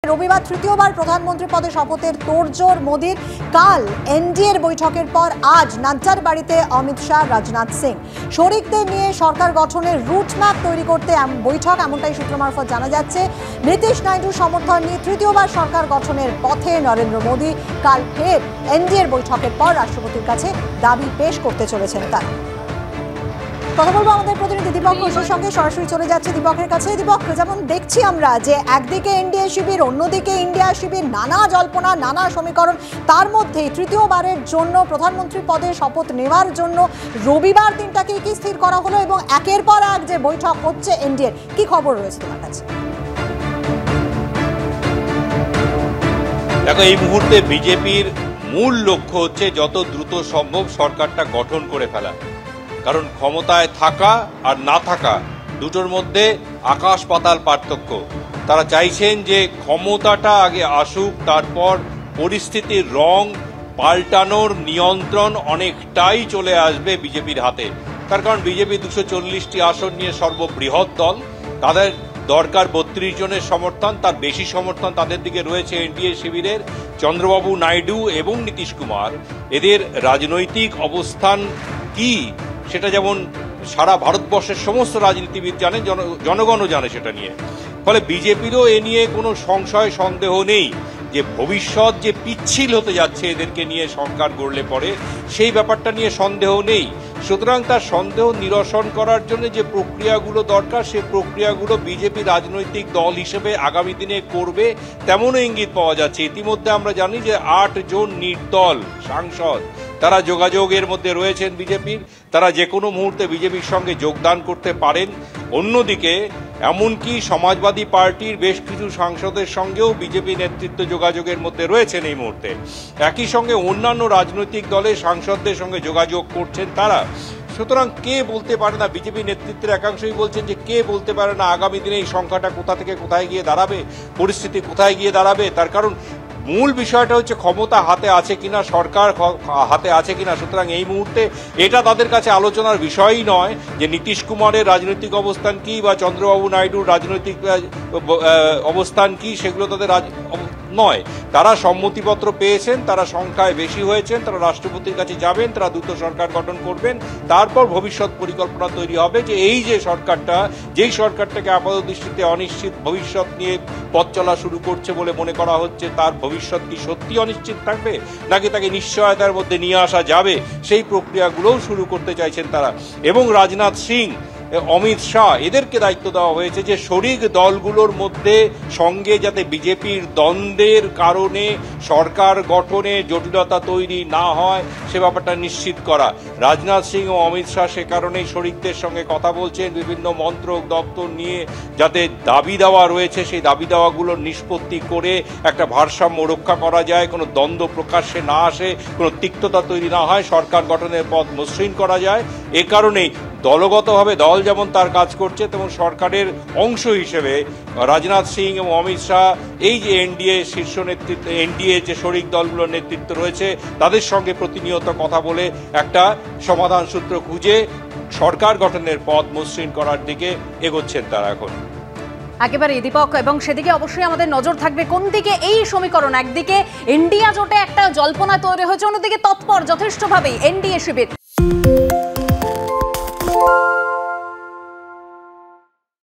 রবিবার তৃতীয়বার প্রধানমন্ত্রী পদে শপথের তোড়জোড় মোদির। কাল এনডিএর বৈঠকের পর আজ নাড্ডার বাড়িতে অমিত শাহ, রাজনাথ সিং। শরিকদের নিয়ে সরকার গঠনের রুটম্যাপ তৈরি করতে বৈঠক, এমনটাই সূত্র মারফত জানা যাচ্ছে। নীতিশ নাইডুর সমর্থন নিয়ে তৃতীয়বার সরকার গঠনের পথে নরেন্দ্র মোদী। কাল ফের এনডিএর বৈঠকের পর রাষ্ট্রপতির কাছে দাবি পেশ করতে চলেছেন তারা। কথা বলবো আমাদের প্রতিনিধি দীপক ঘোষের সঙ্গে, সরাসরি চলে যাচ্ছে দীপকের কাছে। দীপক, যেমন দেখছি আমরা যে একদিকে এনডিএ শিবির, অন্যদিকে ইন্ডিয়া শিবির, নানা জল্পনা, নানা সমীকরণ, তার মধ্যেই তৃতীয়বারের জন্য প্রধানমন্ত্রী পদে শপথ নেওয়ার জন্য রবিবার দিনটাকেই কি স্থির করা হলো এবং একের পর এক যে বৈঠক হচ্ছে এনডিএর, কি খবর রয়েছে তোমার কাছে? দেখো, এই মুহূর্তে বিজেপির মূল লক্ষ্য হচ্ছে যত দ্রুত সম্ভব সরকারটা গঠন করে ফেলা। কারণ ক্ষমতায় থাকা আর না থাকা দুটোর মধ্যে আকাশ পাতাল পার্থক্য। তারা চাইছেন যে ক্ষমতাটা আগে আসুক, তারপর পরিস্থিতির রং পাল্টানোর নিয়ন্ত্রণ অনেকটাই চলে আসবে বিজেপির হাতে। তার কারণ বিজেপি 240টি আসন নিয়ে সর্ববৃহৎ দল, তাদের দরকার 32 জনের সমর্থন, তার বেশি সমর্থন তাদের দিকে রয়েছে এনডিএ শিবিরের। চন্দ্রবাবু নাইডু এবং নীতিশ কুমার, এদের রাজনৈতিক অবস্থান কি সেটা যেমন সারা ভারতবর্ষের সমস্ত রাজনীতিবিদ জানেন, জনগণও জানে সেটা নিয়ে। ফলে বিজেপিরও এ নিয়ে কোনো সংশয় সন্দেহ নেই যে ভবিষ্যৎ যে পিচ্ছিল হতে যাচ্ছে এদেরকে নিয়ে সরকার গড়লে পরে, সেই ব্যাপারটা নিয়ে সন্দেহ নেই। সুতরাং তার সন্দেহ নিরসন করার জন্য যে প্রক্রিয়াগুলো দরকার, সেই প্রক্রিয়াগুলো বিজেপি রাজনৈতিক দল হিসেবে আগামী দিনে করবে তেমনও ইঙ্গিত পাওয়া যাচ্ছে। ইতিমধ্যে আমরা জানি যে 8 জন নির্দল সাংসদ তারা যোগাযোগের মধ্যে রয়েছেন বিজেপির, তারা যে কোনো মুহূর্তে বিজেপির সঙ্গে যোগদান করতে পারেন। অন্যদিকে এমনকি সমাজবাদী পার্টির বেশ কিছু সাংসদের সঙ্গেও বিজেপি নেতৃত্ব যোগাযোগের মধ্যে রয়েছেন এই মুহূর্তে। একই সঙ্গে অন্যান্য রাজনৈতিক দলের সাংসদদের সঙ্গে যোগাযোগ করছেন তারা। সুতরাং কে বলতে পারে না, বিজেপি নেতৃত্বের একাংশই বলছেন যে কে বলতে পারে না আগামী দিনে এই সংখ্যাটা কোথা থেকে কোথায় গিয়ে দাঁড়াবে, পরিস্থিতি কোথায় গিয়ে দাঁড়াবে। তার কারণ মূল বিষয়টা হচ্ছে ক্ষমতা হাতে আছে কিনা, সরকার হাতে আছে কিনা। সুতরাং এই মুহূর্তে এটা তাদের কাছে আলোচনার বিষয়ই নয় যে নীতিশ কুমারের রাজনৈতিক অবস্থান কি বা চন্দ্রবাবু নাইডুর রাজনৈতিক অবস্থান কি, সেগুলো তাদের নয়। তারা সম্মতিপত্র পেয়েছেন, তারা সংখ্যায় বেশি হয়েছেন, তারা রাষ্ট্রপতির কাছে যাবেন, তারা দ্রুত সরকার গঠন করবেন। তারপর ভবিষ্যৎ পরিকল্পনা তৈরি হবে যে এই যে সরকারটা, যেই সরকারটাকে আপাত দৃষ্টিতে অনিশ্চিত ভবিষ্যৎ নিয়ে পথ চলা শুরু করছে বলে মনে করা হচ্ছে, তার ভবিষ্যৎ কি সত্যি অনিশ্চিত থাকবে নাকি তাকে নিশ্চয়তার মধ্যে নিয়ে আসা যাবে, সেই প্রক্রিয়াগুলোও শুরু করতে চাইছেন তারা। এবং রাজনাথ সিং, অমিত শাহ, এদেরকে দায়িত্ব দেওয়া হয়েছে যে শরিক দলগুলোর মধ্যে সঙ্গে যাতে বিজেপির দ্বন্দ্বের কারণে সরকার গঠনে জটিলতা তৈরি না হয় সে ব্যাপারটা নিশ্চিত করা। রাজনাথ সিং ও অমিত শাহ সে কারণেই শরিকদের সঙ্গে কথা বলছেন, বিভিন্ন মন্ত্রক দপ্তর নিয়ে যাতে দাবি দেওয়া রয়েছে সেই দাবি দেওয়াগুলোর নিষ্পত্তি করে একটা ভারসাম্য রক্ষা করা যায়, কোনো দ্বন্দ্ব প্রকাশ্যে না আসে, কোনো তিক্ততা তৈরি না হয়, সরকার গঠনের পথ মসৃণ করা যায়। এ কারণেই দলগতভাবে দল যেমন তার কাজ করছে, তেমন সরকারের অংশ হিসেবে রাজনাথ সিং এবং অমিত শাহ এই যে এনডিএ শীর্ষ নেতৃত্ব, এনডিএ যে শরিক দলগুলোর নেতৃত্ব রয়েছে তাদের সঙ্গে প্রতিনিয়ত কথা বলে একটা সমাধান সূত্র খুঁজে সরকার গঠনের পথ মসৃণ করার দিকে এগোচ্ছেন তারা এখন। একেবারে দীপক, এবং সেদিকে অবশ্যই আমাদের নজর থাকবে কোন দিকে এই সমীকরণ। একদিকে ইন্ডিয়া জোটে একটা জল্পনা তৈরি হয়েছে, অন্যদিকে তৎপর যথেষ্টভাবেই এনডিএ শিবির।